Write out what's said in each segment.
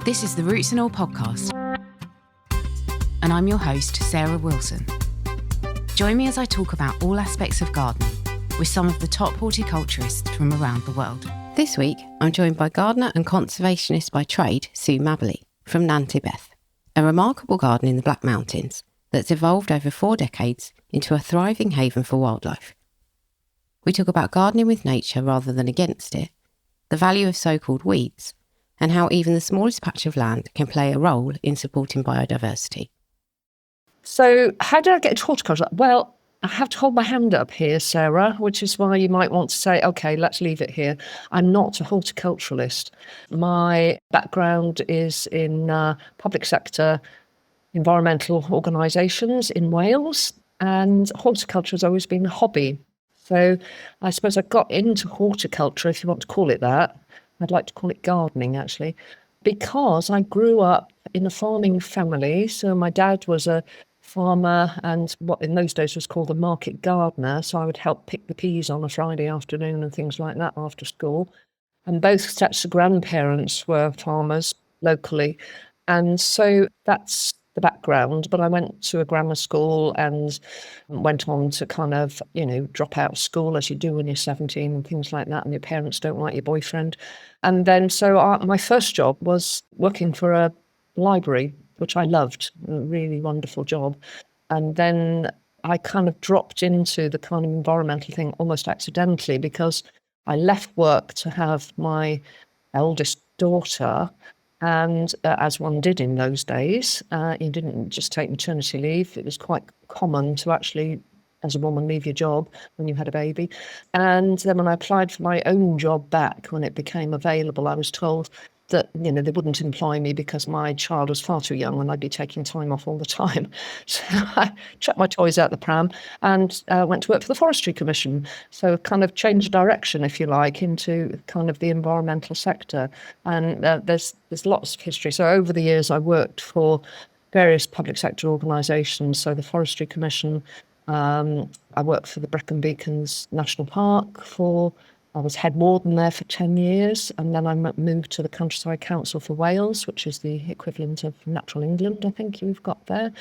This is the Roots and All podcast, and I'm your host, Sarah Wilson. Join me as I talk about all aspects of gardening with some of the top horticulturists from around the world. This week, I'm joined by gardener and conservationist by trade, Sue Mabberley, from Nant-y-Bedd, a remarkable garden in the Black Mountains that's evolved over 4 decades into a thriving haven for wildlife. We talk about gardening with nature rather than against it, the value of so-called weeds, and how even the smallest patch of land can play a role in supporting biodiversity. So how did I get into horticulture? Well, I have to hold my hand up here, Sarah, which is why you might want to say, OK, let's leave it here. I'm not a horticulturalist. My background is in public sector environmental organisations in Wales, and horticulture has always been a hobby. So I suppose I got into horticulture, if you want to call it that. I'd like to call it gardening, actually, because I grew up in a farming family. So my dad was a farmer and what in those days was called a market gardener. So I would help pick the peas on a Friday afternoon and things like that after school. And both sets of grandparents were farmers locally. And so that's the background. But I went to a grammar school and went on to kind of, drop out of school as you do when you're 17 and things like that. And your parents don't like your boyfriend. And then my first job was working for a library, which I loved, a really wonderful job. And then I kind of dropped into the kind of environmental thing almost accidentally because I left work to have my eldest daughter. And as one did in those days, you didn't just take maternity leave. It was quite common to actually, as a woman, leave your job when you had a baby. And then when I applied for my own job back, when it became available, I was told that, they wouldn't employ me because my child was far too young and I'd be taking time off all the time. So I chucked my toys out the pram and went to work for the Forestry Commission. So kind of changed direction, if you like, into kind of the environmental sector. And there's lots of history. So over the years, I worked for various public sector organisations. So the Forestry Commission, I worked for the Brecon Beacons National Park I was head warden there for 10 years, and then I moved to the Countryside Council for Wales, which is the equivalent of Natural England, I think you've got there.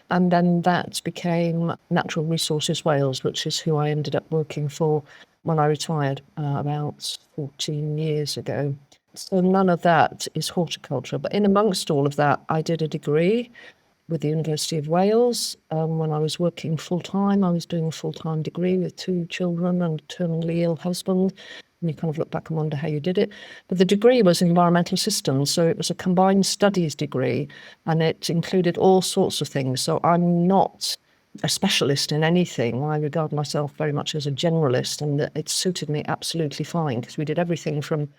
And then that became Natural Resources Wales, which is who I ended up working for when I retired about 14 years ago. So none of that is horticulture. But in amongst all of that, I did a degree with the University of Wales. When I was working full-time, I was doing a full-time degree with 2 children and a terminally ill husband. And you kind of look back and wonder how you did it. But the degree was environmental systems, so it was a combined studies degree, and it included all sorts of things. So I'm not a specialist in anything. I regard myself very much as a generalist, and it suited me absolutely fine because we did everything from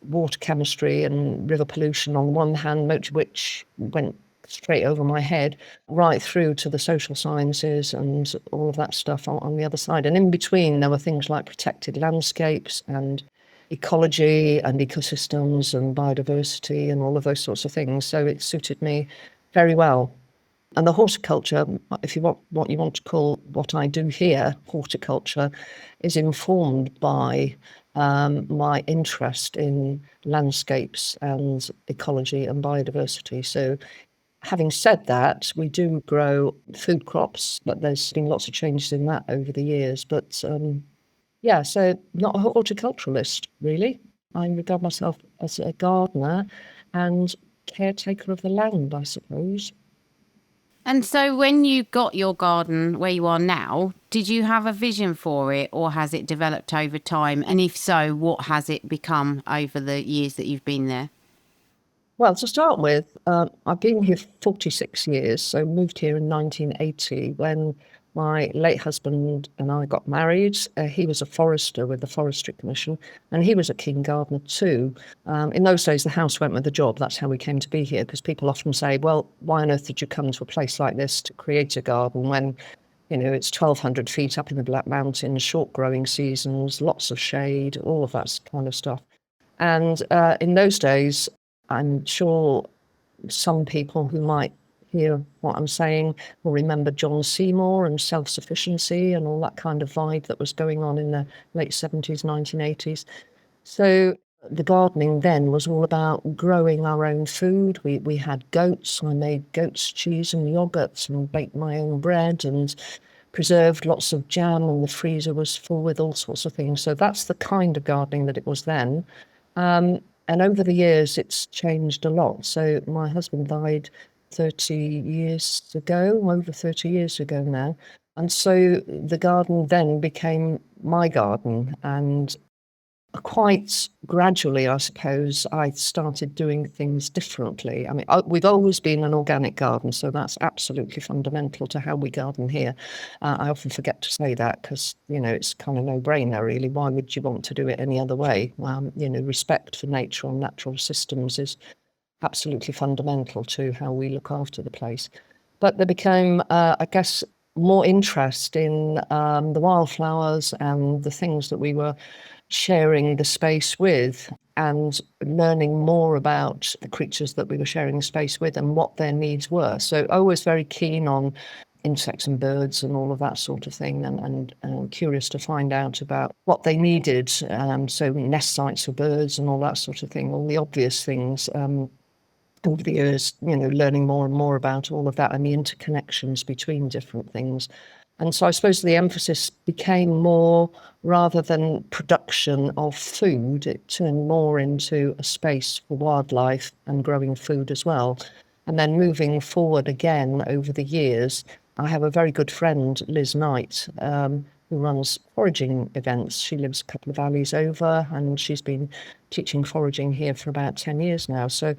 water chemistry and river pollution on one hand, most of which went straight over my head, right through to the social sciences and all of that stuff on the other side. And in between, there were things like protected landscapes and ecology and ecosystems and biodiversity and all of those sorts of things. So it suited me very well. And the horticulture, if you want what you want to call what I do here, horticulture, is informed by my interest in landscapes and ecology and biodiversity. So having said that, we do grow food crops, but there's been lots of changes in that over the years. But so not a horticulturalist, really. I regard myself as a gardener and caretaker of the land, I suppose. And so when you got your garden where you are now, did you have a vision for it, or has it developed over time? And if so, what has it become over the years that you've been there? Well, to start with, I've been here 46 years, so moved here in 1980 when my late husband and I got married. He was a forester with the Forestry Commission, and he was a keen gardener too. In those days, the house went with the job. That's how we came to be here, because people often say, well, why on earth did you come to a place like this to create a garden when, it's 1,200 feet up in the Black Mountains, short growing seasons, lots of shade, all of that kind of stuff. And in those days, I'm sure some people who might hear what I'm saying will remember John Seymour and self-sufficiency and all that kind of vibe that was going on in the late 70s, 1980s. So The gardening then was all about growing our own food. We had goats. I made goat's cheese and yogurts and baked my own bread and preserved lots of jam, and the freezer was full with all sorts of things. So that's the kind of gardening that it was then. And over the years, it's changed a lot. So my husband died 30 years ago, over 30 years ago now. And so the garden then became my garden. And quite gradually, I suppose, I started doing things differently. I mean, we've always been an organic garden, so that's absolutely fundamental to how we garden here. I often forget to say that because, it's kind of no-brainer, really. Why would you want to do it any other way? Respect for nature and natural systems is absolutely fundamental to how we look after the place. But there became, I guess, more interest in the wildflowers and the things that we were sharing the space with, and learning more about the creatures that we were sharing the space with and what their needs were. So I was very keen on insects and birds and all of that sort of thing, and curious to find out about what they needed. So nest sites for birds and all that sort of thing, all the obvious things. Over the years, learning more and more about all of that and the interconnections between different things. And so I suppose the emphasis became more, rather than production of food, it turned more into a space for wildlife and growing food as well. And then moving forward again over the years, I have a very good friend, Liz Knight, who runs foraging events. She lives a couple of valleys over, and she's been teaching foraging here for about 10 years now. So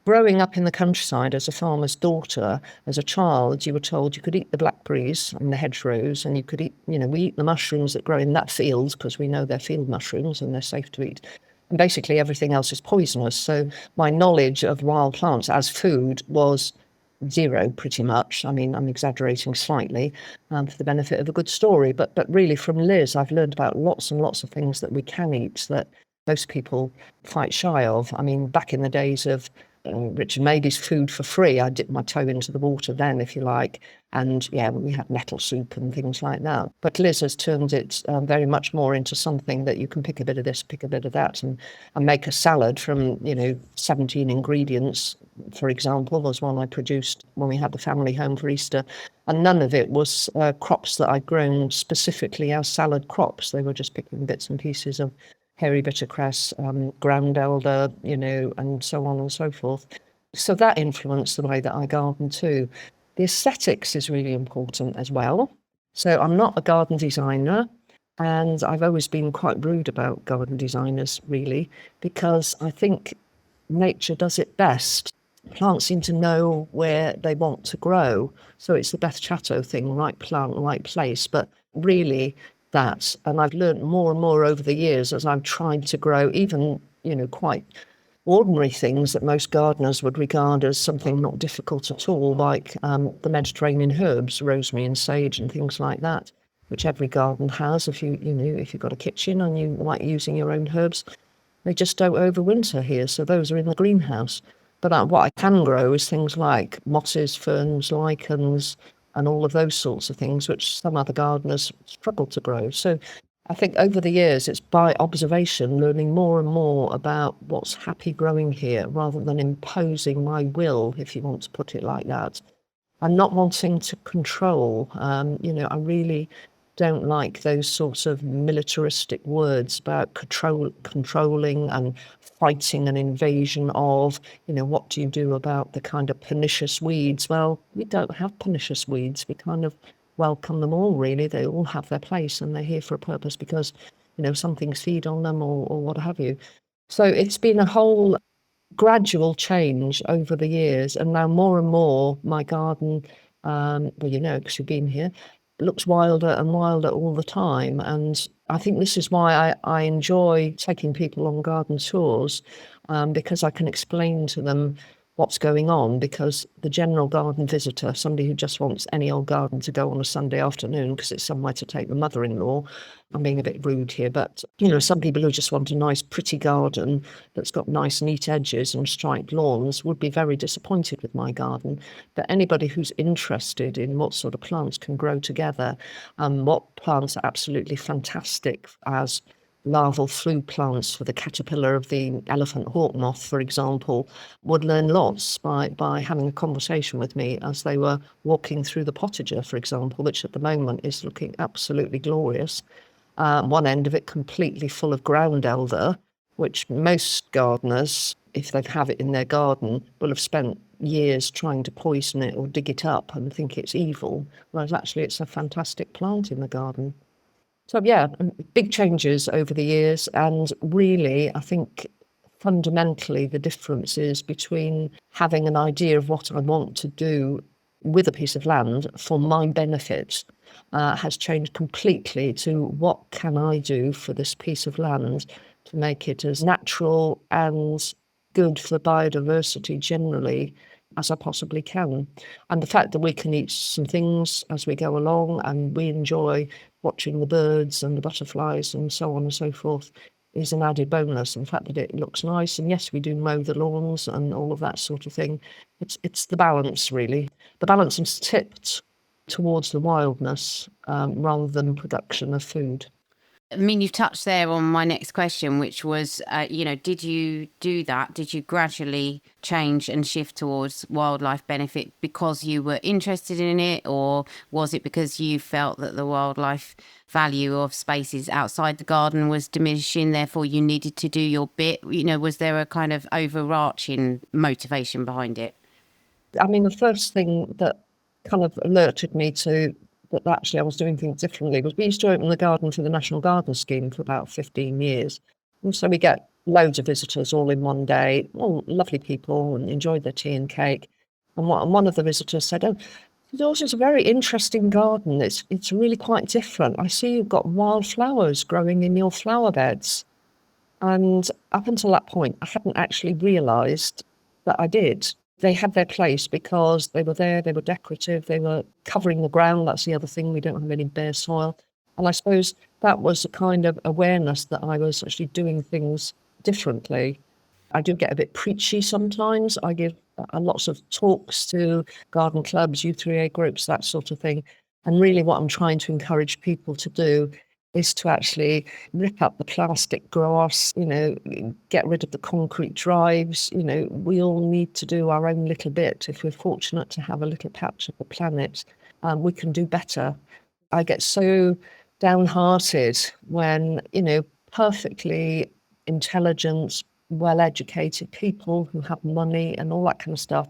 growing up in the countryside as a farmer's daughter, as a child, you were told you could eat the blackberries and the hedgerows, and you could eat, we eat the mushrooms that grow in that field because we know they're field mushrooms and they're safe to eat. And basically everything else is poisonous. So my knowledge of wild plants as food was zero, pretty much. I mean, I'm exaggerating slightly for the benefit of a good story. But really from Liz, I've learned about lots and lots of things that we can eat that most people fight shy of. I mean, back in the days of Richard Maby's food for free, I dipped my toe into the water then, if you like. And yeah, we had nettle soup and things like that. But Liz has turned it very much more into something that you can pick a bit of this, pick a bit of that, and make a salad from, 17 ingredients, for example, was one I produced when we had the family home for Easter. And none of it was crops that I'd grown specifically as salad crops. They were just picking bits and pieces of hairy bittercress, ground elder, and so on and so forth. So that influenced the way that I garden too. The aesthetics is really important as well. So I'm not a garden designer, and I've always been quite rude about garden designers, really, because I think nature does it best. Plants seem to know where they want to grow. So it's the Beth Chatto thing, right plant, right place. But really, that, and I've learned more and more over the years as I've tried to grow even, quite ordinary things that most gardeners would regard as something not difficult at all, like the Mediterranean herbs, rosemary and sage and things like that, which every garden has. If if you've got a kitchen and you like using your own herbs, they just don't overwinter here, so those are in the greenhouse. But what I can grow is things like mosses, ferns, lichens, and all of those sorts of things, which some other gardeners struggle to grow. So I think over the years, it's by observation, learning more and more about what's happy growing here, rather than imposing my will, if you want to put it like that, and not wanting to control. I really don't like those sorts of militaristic words about controlling and fighting an invasion of, what do you do about the kind of pernicious weeds? Well, we don't have pernicious weeds. We kind of welcome them all, really. They all have their place and they're here for a purpose because, some things feed on them or what have you. So it's been a whole gradual change over the years, and now more and more my garden, because you've been here, looks wilder and wilder all the time. And I think this is why I enjoy taking people on garden tours, because I can explain to them what's going on, because the general garden visitor, somebody who just wants any old garden to go on a Sunday afternoon because it's somewhere to take the mother-in-law, I'm being a bit rude here, but some people who just want a nice pretty garden that's got nice neat edges and striped lawns would be very disappointed with my garden. But anybody who's interested in what sort of plants can grow together and what plants are absolutely fantastic as larval food plants for the caterpillar of the elephant hawk moth, for example, would learn lots by having a conversation with me as they were walking through the potager, for example, which at the moment is looking absolutely glorious. One end of it completely full of ground elder, which most gardeners, if they have it in their garden, will have spent years trying to poison it or dig it up and think it's evil, whereas actually it's a fantastic plant in the garden. So yeah, big changes over the years, and really I think fundamentally the difference is between having an idea of what I want to do with a piece of land for my benefit has changed completely to what can I do for this piece of land to make it as natural and good for biodiversity generally as I possibly can. And the fact that we can eat some things as we go along and we enjoy watching the birds and the butterflies and so on and so forth is an added bonus. And the fact that it looks nice, and yes, we do mow the lawns and all of that sort of thing. It's the balance, really. The balance is tipped towards the wildness rather than production of food. I mean, you've touched there on my next question, which was, did you do that? Did you gradually change and shift towards wildlife benefit because you were interested in it? Or was it because you felt that the wildlife value of spaces outside the garden was diminishing, therefore you needed to do your bit? Was there a kind of overarching motivation behind it? I mean, the first thing that kind of alerted me to that actually I was doing things differently was we used to open the garden to the National Garden Scheme for about 15 years. And so we get loads of visitors all in one day, all lovely people, and enjoyed their tea and cake. And one of the visitors said, "Oh, yours is a very interesting garden. It's really quite different. I see you've got wildflowers growing in your flower beds." And up until that point, I hadn't actually realised that I did. They had their place because they were there, they were decorative, they were covering the ground. That's the other thing, we don't have any bare soil. And I suppose that was a kind of awareness that I was actually doing things differently. I do get a bit preachy sometimes. I give lots of talks to garden clubs, U3A groups, that sort of thing. And really what I'm trying to encourage people to do is to actually rip up the plastic grass, get rid of the concrete drives. We all need to do our own little bit. If we're fortunate to have a little patch of the planet, we can do better. I get so downhearted when, perfectly intelligent, well-educated people who have money and all that kind of stuff,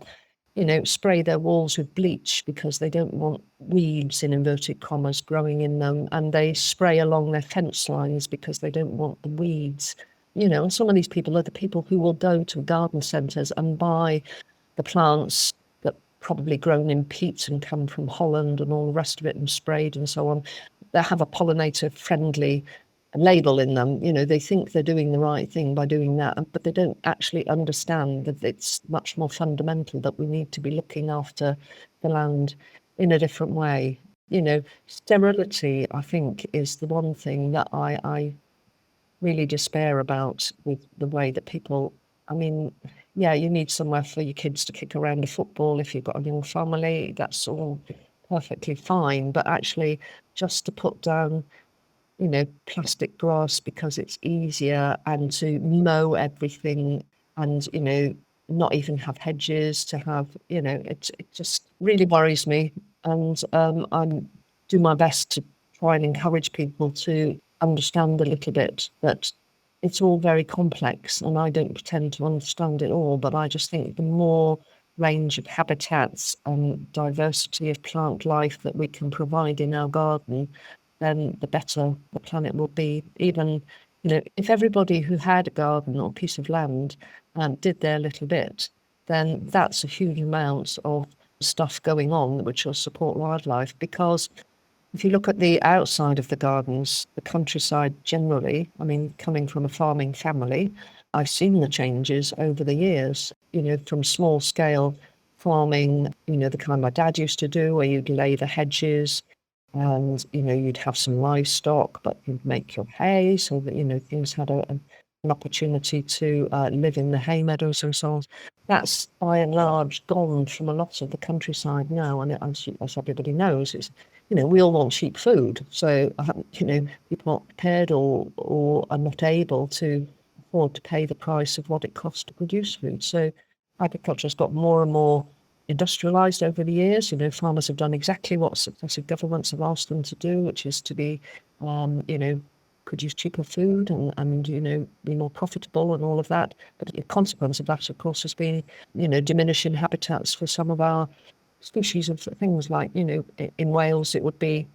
spray their walls with bleach because they don't want weeds, in inverted commas, growing in them. And they spray along their fence lines because they don't want the weeds. And some of these people are the people who will go to garden centres and buy the plants that probably grown in peat and come from Holland and all the rest of it and sprayed and so on. They have a pollinator-friendly label in them. They think they're doing the right thing by doing that, but they don't actually understand that it's much more fundamental, that we need to be looking after the land in a different way. Sterility, I think, is the one thing that I really despair about with the way that people, you need somewhere for your kids to kick around a football if you've got a young family. That's all perfectly fine, but actually just to put down plastic grass because it's easier, and to mow everything and, not even have hedges, to have, it just really worries me. And I do my best to try and encourage people to understand a little bit that it's all very complex, and I don't pretend to understand it all, but I just think the more range of habitats and diversity of plant life that we can provide in our garden, then the better the planet will be. Even, if everybody who had a garden or a piece of land did their little bit, then that's a huge amount of stuff going on which will support wildlife. Because if you look at the outside of the gardens, the countryside generally, coming from a farming family, I've seen the changes over the years, from small scale farming, the kind my dad used to do, where you'd lay the hedges, and you'd have some livestock, but you'd make your hay so that things had a an opportunity to live in the hay meadows and so on. That's by and large gone from a lot of the countryside now, and as everybody knows, it's we all want cheap food, so people aren't prepared or are not able to afford to pay the price of what it costs to produce food. So agriculture has got more and more industrialised over the years. Farmers have done exactly what successive governments have asked them to do, which is to be, produce cheaper food and be more profitable and all of that. But the consequence of that, of course, has been, diminishing habitats for some of our species of things like, in Wales, it would be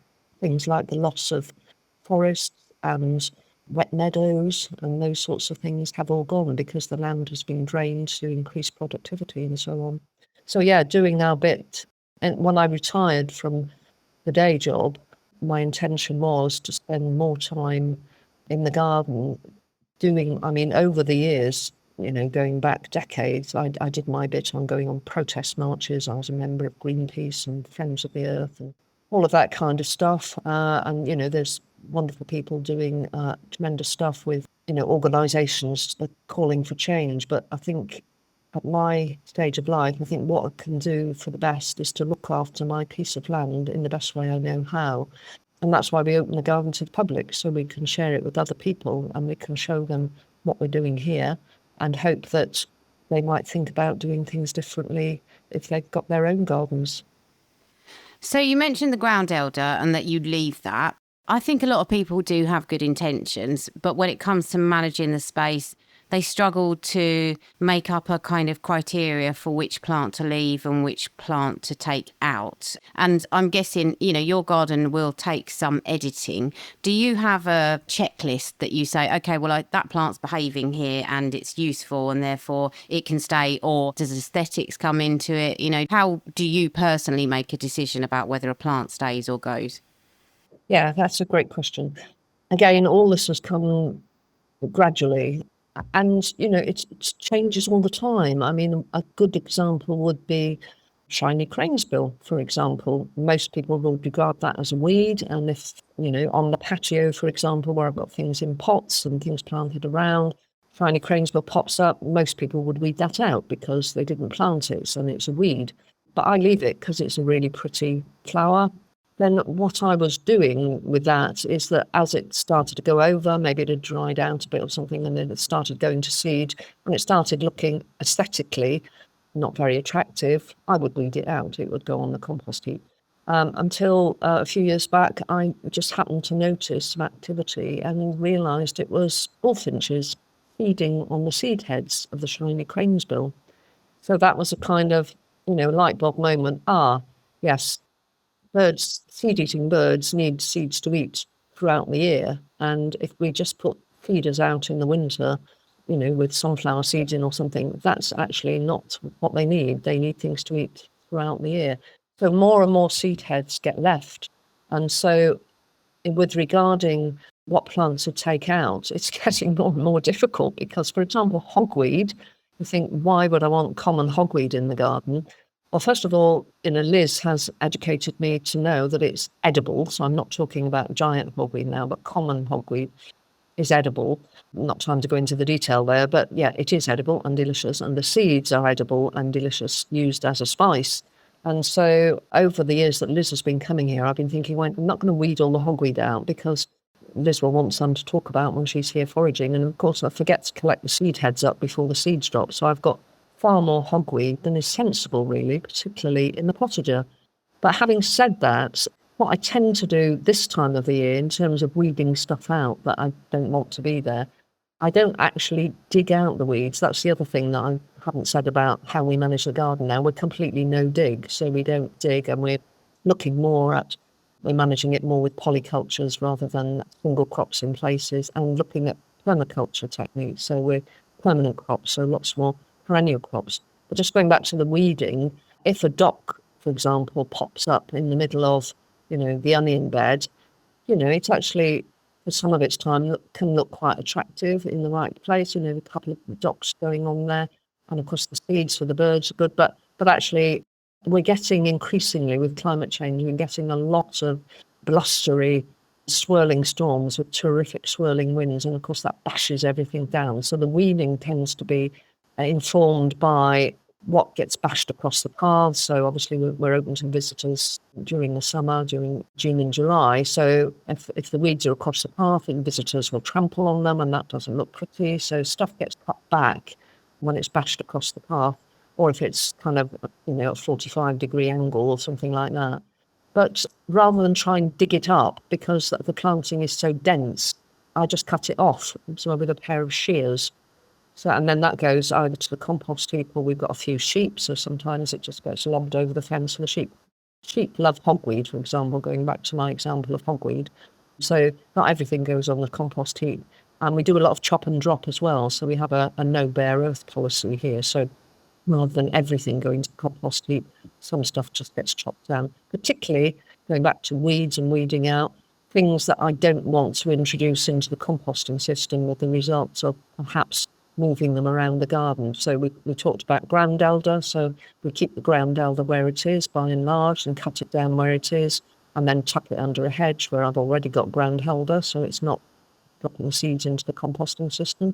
things like the loss of forests and wet meadows and those sorts of things have all gone because the land has been drained to increase productivity and so on. So, yeah, doing our bit. And when I retired from the day job, my intention was to spend more time in the garden over the years, going back decades, I did my bit on going on protest marches. I was a member of Greenpeace and Friends of the Earth and all of that kind of stuff. And there's wonderful people doing tremendous stuff with, organisations that are calling for change. But I think at my stage of life, I think what I can do for the best is to look after my piece of land in the best way I know how. And that's why we open the garden to the public, so we can share it with other people and we can show them what we're doing here and hope that they might think about doing things differently if they've got their own gardens. So you mentioned the ground elder and that you'd leave that. I think a lot of people do have good intentions, but when it comes to managing the space, they struggle to make up a kind of criteria for which plant to leave and which plant to take out. And I'm guessing, your garden will take some editing. Do you have a checklist that you say, okay, well, that plant's behaving here and it's useful and therefore it can stay, or does aesthetics come into it? How do you personally make a decision about whether a plant stays or goes? Yeah, that's a great question. Again, all this has come gradually. And, it changes all the time. I mean, a good example would be shiny cranesbill, for example. Most people will regard that as a weed. And if, on the patio, for example, where I've got things in pots and things planted around, shiny cranesbill pops up, most people would weed that out because they didn't plant it and it's a weed. But I leave it because it's a really pretty flower. Then what I was doing with that is that as it started to go over, maybe it had dried out a bit or something, and then it started going to seed, and it started looking aesthetically not very attractive, I would weed it out. It would go on the compost heap. Until a few years back, I just happened to notice some activity and realised it was bullfinches feeding on the seed heads of the shiny cranesbill. So that was a kind of, light bulb moment. Yes, seed-eating birds need seeds to eat throughout the year. And if we just put feeders out in the winter, with sunflower seeds in or something, that's actually not what they need. They need things to eat throughout the year. So more and more seed heads get left. And so with regarding what plants to take out, it's getting more and more difficult because, for example, hogweed, you think, why would I want common hogweed in the garden? Well, first of all, Liz has educated me to know that it's edible. So I'm not talking about giant hogweed now, but common hogweed is edible. Not time to go into the detail there, but yeah, it is edible and delicious. And the seeds are edible and delicious, used as a spice. And so over the years that Liz has been coming here, I've been thinking, well, I'm not going to weed all the hogweed out because Liz will want some to talk about when she's here foraging. And of course, I forget to collect the seed heads up before the seeds drop. So I've got far more hogweed than is sensible, really, particularly in the potager. But having said that, what I tend to do this time of the year in terms of weeding stuff out that I don't want to be there, I don't actually dig out the weeds. That's the other thing that I haven't said about how we manage the garden now. We're completely no dig, so we don't dig, and we're managing it more with polycultures rather than single crops in places, and looking at permaculture techniques. So we're permanent crops, so lots more perennial crops. But just going back to the weeding, if a dock, for example, pops up in the middle of, the onion bed, it's actually, for some of its time, can look quite attractive in the right place. A couple of docks going on there. And of course, the seeds for the birds are good. But actually, we're getting increasingly, with climate change, we're getting a lot of blustery swirling storms with terrific swirling winds, and of course that bashes everything down. So the weeding tends to be informed by what gets bashed across the paths. So obviously we're open to visitors during the summer, during June and July. So if the weeds are across the path, then visitors will trample on them, and that doesn't look pretty. So stuff gets cut back when it's bashed across the path, or if it's kind of, a 45-degree angle or something like that. But rather than try and dig it up, because the planting is so dense, I just cut it off. So with a pair of shears. So, and then that goes either to the compost heap, or we've got a few sheep, so sometimes it just gets lobbed over the fence for the sheep. Sheep love hogweed, for example, going back to my example of hogweed. So not everything goes on the compost heap. And we do a lot of chop and drop as well. So we have a no bare earth policy here. So rather than everything going to the compost heap, some stuff just gets chopped down, particularly going back to weeds and weeding out, things that I don't want to introduce into the composting system, with the results of perhaps moving them around the garden. So we talked about ground elder, so we keep the ground elder where it is by and large and cut it down where it is, and then tuck it under a hedge where I've already got ground elder, so it's not dropping seeds into the composting system.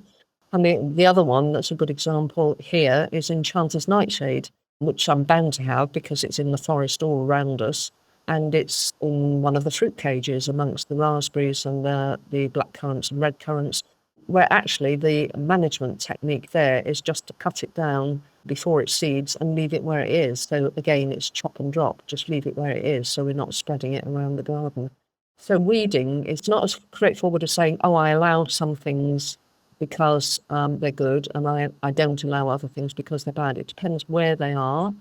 And the other one that's a good example here is enchanter's nightshade, which I'm bound to have because it's in the forest all around us. And it's in one of the fruit cages amongst the raspberries and the black currants and red currants, where actually the management technique there is just to cut it down before it seeds and leave it where it is. So again, it's chop and drop, just leave it where it is, so we're not spreading it around the garden. So weeding is not as straightforward as saying, oh, I allow some things because they're good, and I don't allow other things because they're bad. It depends where they are,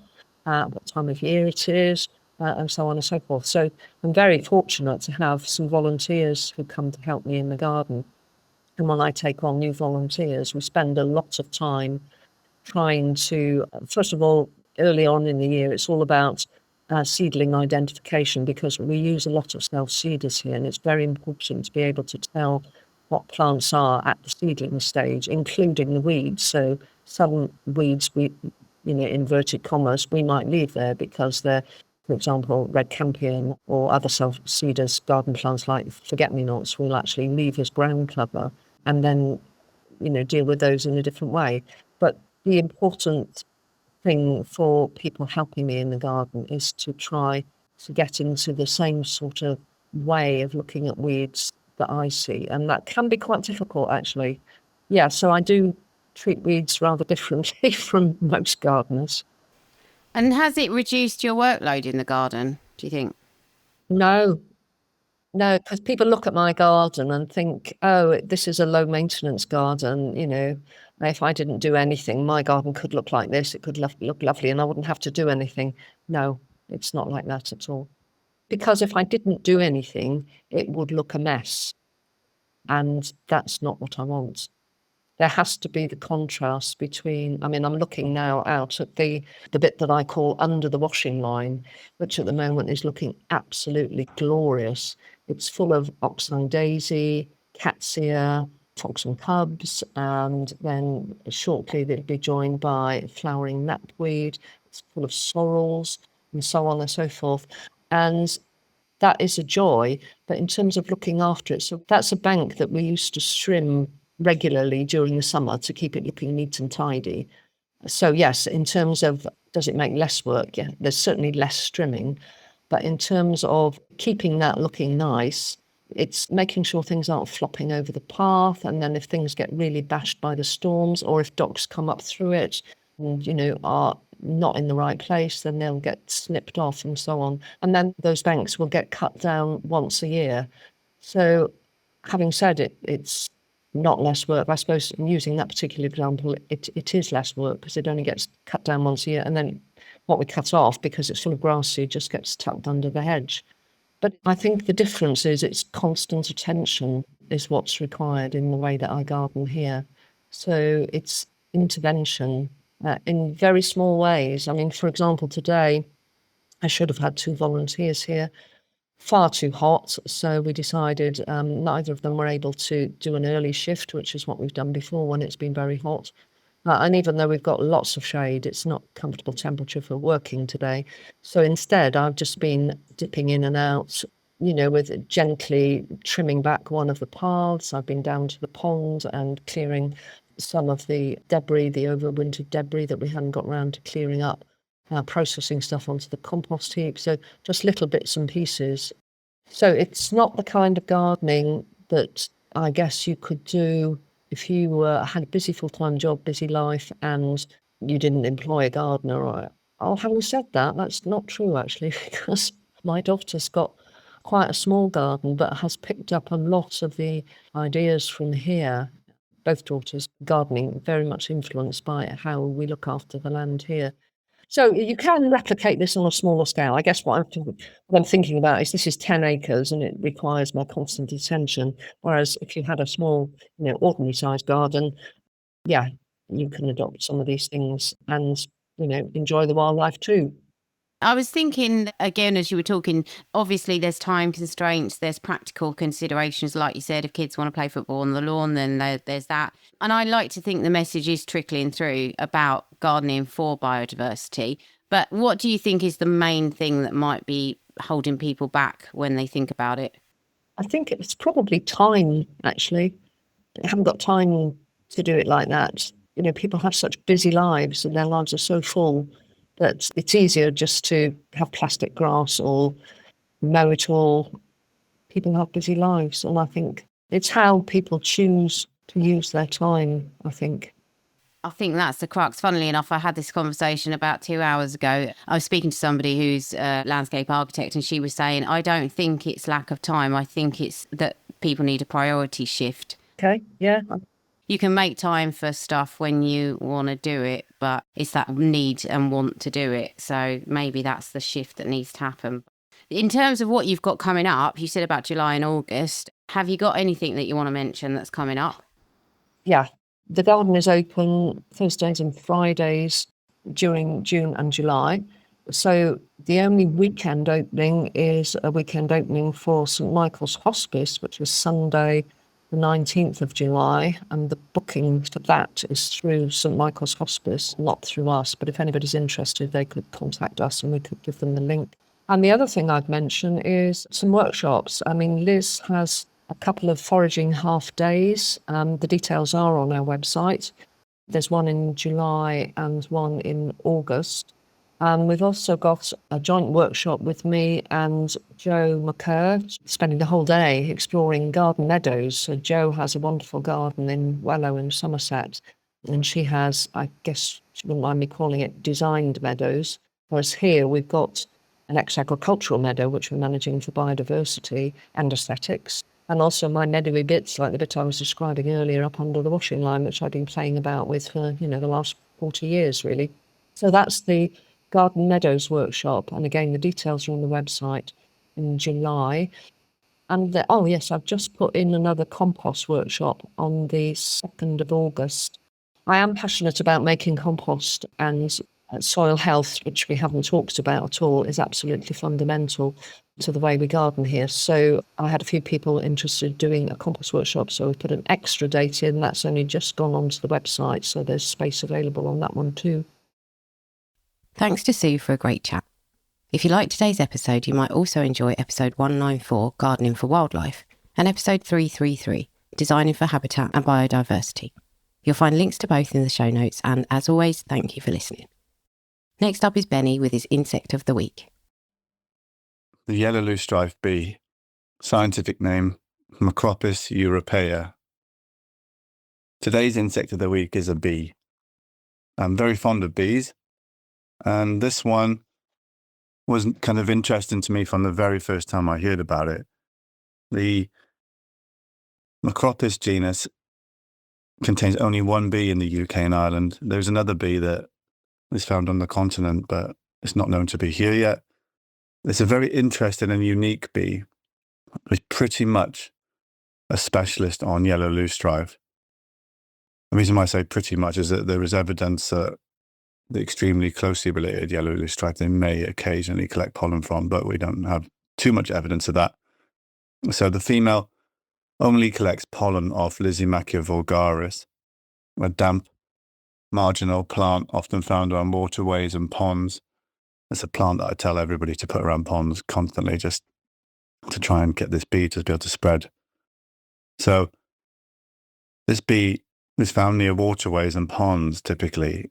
what time of year it is, and so on and so forth. So I'm very fortunate to have some volunteers who come to help me in the garden. And when I take on new volunteers, we spend a lot of time trying to, first of all, early on in the year, it's all about seedling identification, because we use a lot of self-seeders here, and it's very important to be able to tell what plants are at the seedling stage, including the weeds. So some weeds, inverted commas, we might leave there because they're, for example, red campion or other self-seeders, garden plants like forget-me-nots, we'll actually leave as ground cover and then, deal with those in a different way. But the important thing for people helping me in the garden is to try to get into the same sort of way of looking at weeds that I see. And that can be quite difficult, actually. Yeah, so I do treat weeds rather differently from most gardeners. And has it reduced your workload in the garden, do you think? No, because people look at my garden and think, oh, this is a low maintenance garden. If I didn't do anything, my garden could look like this. It could look lovely and I wouldn't have to do anything. No, it's not like that at all. Because if I didn't do anything, it would look a mess. And that's not what I want. There has to be the contrast between, I'm looking now out at the bit that I call under the washing line, which at the moment is looking absolutely glorious. It's full of oxeye daisy, cat's ear, fox and cubs, and then shortly they'll be joined by flowering knapweed. It's full of sorrels and so on and so forth. And that is a joy, but in terms of looking after it, so that's a bank that we used to trim regularly during the summer to keep it looking neat and tidy. So yes, in terms of does it make less work? Yeah, there's certainly less trimming, but in terms of keeping that looking nice, it's making sure things aren't flopping over the path, and then if things get really bashed by the storms, or if dogs come up through it and are not in the right place, then they'll get snipped off and so on. And then those banks will get cut down once a year. So having said it, it's not less work. I suppose using that particular example, it is less work because it only gets cut down once a year. And then what we cut off, because it's full of grass seed, just gets tucked under the hedge. But I think the difference is it's constant attention is what's required in the way that I garden here. So it's intervention in very small ways. For example, today I should have had 2 volunteers here. Far too hot, so we decided neither of them were able to do an early shift, which is what we've done before when it's been very hot. And even though we've got lots of shade, it's not comfortable temperature for working today. So instead, I've just been dipping in and out, with gently trimming back one of the paths. I've been down to the pond and clearing some of the debris, the overwintered debris that we hadn't got around to clearing up, processing stuff onto the compost heap. So just little bits and pieces. So it's not the kind of gardening that I guess you could do if you had a busy full-time job, busy life, and you didn't employ a gardener. Having said that, that's not true actually, because my daughter's got quite a small garden, but has picked up a lot of the ideas from here. Both daughters gardening, very much influenced by how we look after the land here. So you can replicate this on a smaller scale. I guess what I'm thinking about is this is 10 acres and it requires my constant attention. Whereas if you had a small, ordinary sized garden, yeah, you can adopt some of these things and, enjoy the wildlife too. I was thinking, again, as you were talking, obviously there's time constraints, there's practical considerations. Like you said, if kids want to play football on the lawn, then there's that. And I like to think the message is trickling through about gardening for biodiversity. But what do you think is the main thing that might be holding people back when they think about it? I think it's probably time, actually. They haven't got time to do it like that. People have such busy lives and their lives are so full that it's easier just to have plastic grass or mow it all. People have busy lives, and I think it's how people choose to use their time, I think. I think that's the crux. Funnily enough, I had this conversation about 2 hours ago. I was speaking to somebody who's a landscape architect, and she was saying, I don't think it's lack of time. I think it's that people need a priority shift. Okay, yeah. You can make time for stuff when you want to do it, but it's that need and want to do it. So maybe that's the shift that needs to happen. In terms of what you've got coming up, you said about July and August. Have you got anything that you want to mention that's coming up? Yeah, the garden is open Thursdays and Fridays during June and July. So the only weekend opening is a weekend opening for St Michael's Hospice, which is Sunday, the 19th of July, and the booking for that is through St Michael's Hospice, not through us, but if anybody's interested, they could contact us and we could give them the link. And the other thing I'd mention is some workshops. I mean, Liz has a couple of foraging half days. The details are on our website. There's one in July and one in August. We've also got a joint workshop with me and Jo McCurr, spending the whole day exploring garden meadows. So Jo has a wonderful garden in Wellow in Somerset, and she has, I guess she wouldn't mind me calling it, designed meadows. Whereas here we've got an ex-agricultural meadow, which we're managing for biodiversity and aesthetics. And also my meadowy bits, like the bit I was describing earlier up under the washing line, which I've been playing about with for, the last 40 years, really. So that's the Garden Meadows workshop. And again, the details are on the website in July. And I've just put in another compost workshop on the 2nd of August. I am passionate about making compost, and soil health, which we haven't talked about at all, is absolutely fundamental to the way we garden here. So I had a few people interested in doing a compost workshop, so we put an extra date in. That's only just gone onto the website, so there's space available on that one too. Thanks to Sue for a great chat. If you liked today's episode, you might also enjoy episode 194, Gardening for Wildlife, and episode 333, Designing for Habitat and Biodiversity. You'll find links to both in the show notes, and as always, thank you for listening. Next up is Benny with his insect of the week. The yellow loosestrife bee, scientific name Macropis europaea. Today's insect of the week is a bee. I'm very fond of bees, and this one was kind of interesting to me from the very first time I heard about it. The Macropis genus contains only one bee in the UK and Ireland. There's another bee that is found on the continent, but it's not known to be here yet. It's a very interesting and unique bee. It's pretty much a specialist on yellow loosestrife. The reason why I say pretty much is that there is evidence that the extremely closely related yellow loosestrife they may occasionally collect pollen from, but we don't have too much evidence of that. So the female only collects pollen off Lysimachia vulgaris, a damp, marginal plant often found around waterways and ponds. It's a plant that I tell everybody to put around ponds constantly, just to try and get this bee to be able to spread. So this bee is found near waterways and ponds typically.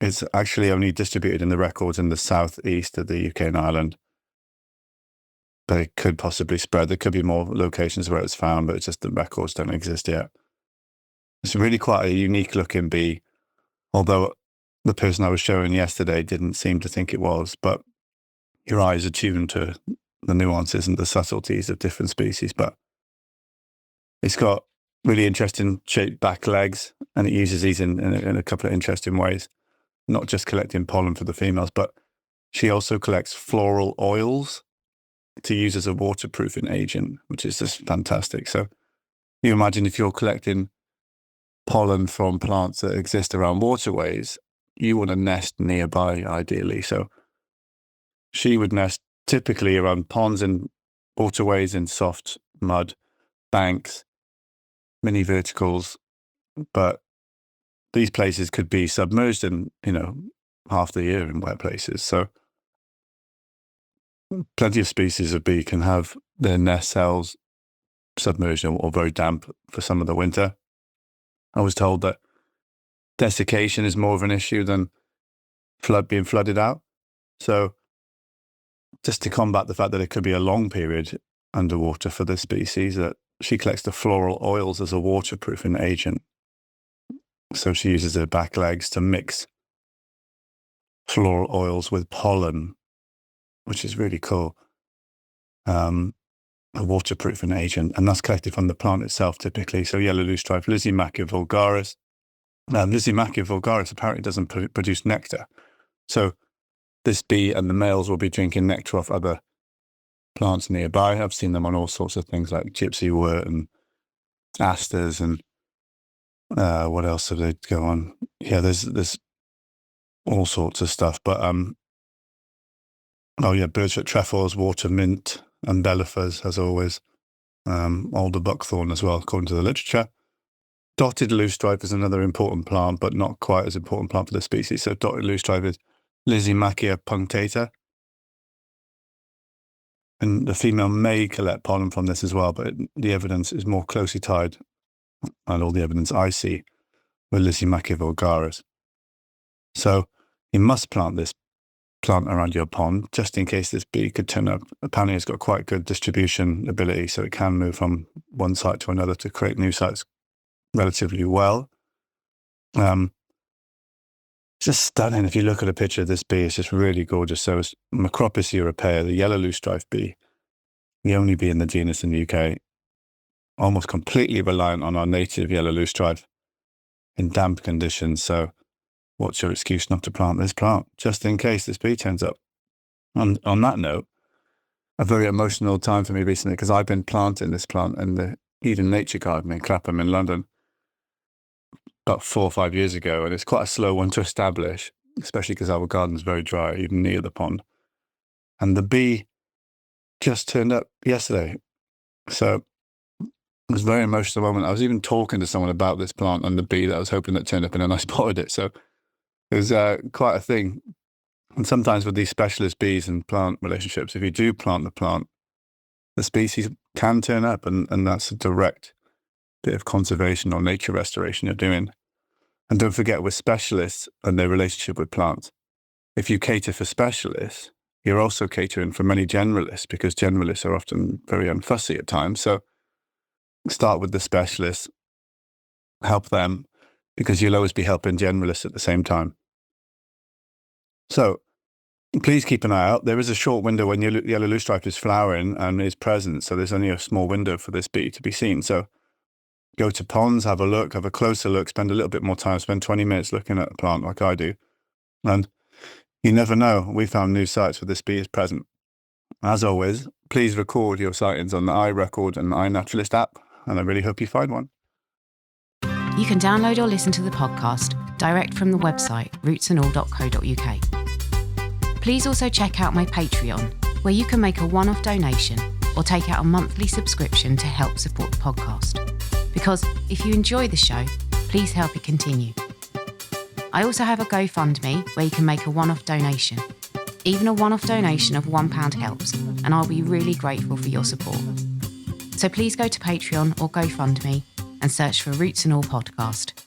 It's actually only distributed in the records in the southeast of the UK and Ireland. But it could possibly spread. There could be more locations where it's found, but it's just the records don't exist yet. It's really quite a unique looking bee, although the person I was showing yesterday didn't seem to think it was, but your eyes are tuned to the nuances and the subtleties of different species. But it's got really interesting shaped back legs, and it uses these in a couple of interesting ways, not just collecting pollen for the females, but she also collects floral oils to use as a waterproofing agent, which is just fantastic. So you imagine if you're collecting pollen from plants that exist around waterways, you want to nest nearby ideally. So she would nest typically around ponds and waterways in soft mud, banks, mini verticals, but these places could be submerged in, half the year in wet places. So plenty of species of bee can have their nest cells submerged or very damp for some of the winter. I was told that desiccation is more of an issue than being flooded out. So just to combat the fact that it could be a long period underwater for this species, that she collects the floral oils as a waterproofing agent. So she uses her back legs to mix floral oils with pollen, which is really cool. A waterproofing agent, and that's collected from the plant itself typically. So yellow loosestrife, Lysimachia vulgaris. Lysimachia vulgaris apparently doesn't produce nectar. So this bee and the males will be drinking nectar off other plants nearby. I've seen them on all sorts of things like gypsy wort and asters and what else have they go on? Yeah, there's all sorts of stuff. But birchfoot trefoils, water mint, and umbellifers, as always. Alder buckthorn as well, according to the literature. Dotted loosestrife is another important plant, but not quite as important plant for the species. So dotted loosestrife is Lysimachia punctata. And the female may collect pollen from this as well, but the evidence is more closely tied, and all the evidence I see, with Lysimachia vulgaris. So you must plant this plant around your pond, just in case this bee could turn up. Apparently it's got quite good distribution ability, so it can move from one site to another to create new sites relatively well. Just stunning. If you look at a picture of this bee, it's just really gorgeous. So it's Macropis europaea, the yellow loosestrife bee, the only bee in the genus in the UK, almost completely reliant on our native yellow loosestrife in damp conditions. So what's your excuse not to plant this plant, just in case this bee turns up? On that note, a very emotional time for me recently, because I've been planting this plant in the Eden Nature Garden in Clapham in London about 4 or 5 years ago, and it's quite a slow one to establish, especially because our garden's very dry, even near the pond. And the bee just turned up yesterday. So it was a very emotional moment. I was even talking to someone about this plant and the bee that I was hoping that turned up, and then I spotted it. So it was quite a thing. And sometimes with these specialist bees and plant relationships, if you do plant the plant, the species can turn up, and that's a direct bit of conservation or nature restoration you're doing. And don't forget, with specialists and their relationship with plants, if you cater for specialists, you're also catering for many generalists, because generalists are often very unfussy at times. So start with the specialists, help them, because you'll always be helping generalists at the same time. So please keep an eye out. There is a short window when yellow loosestrife is flowering and is present, so there's only a small window for this bee to be seen. So go to ponds, have a look, have a closer look, spend a little bit more time, spend 20 minutes looking at the plant like I do. And you never know, we found new sites where this bee is present. As always, please record your sightings on the iRecord and iNaturalist app, and I really hope you find one. You can download or listen to the podcast direct from the website rootsandall.co.uk. Please also check out my Patreon, where you can make a one-off donation or take out a monthly subscription to help support the podcast. Because if you enjoy the show, please help it continue. I also have a GoFundMe where you can make a one-off donation. Even a one-off donation of £1 helps, and I'll be really grateful for your support. So please go to Patreon or GoFundMe and search for Roots and All Podcast.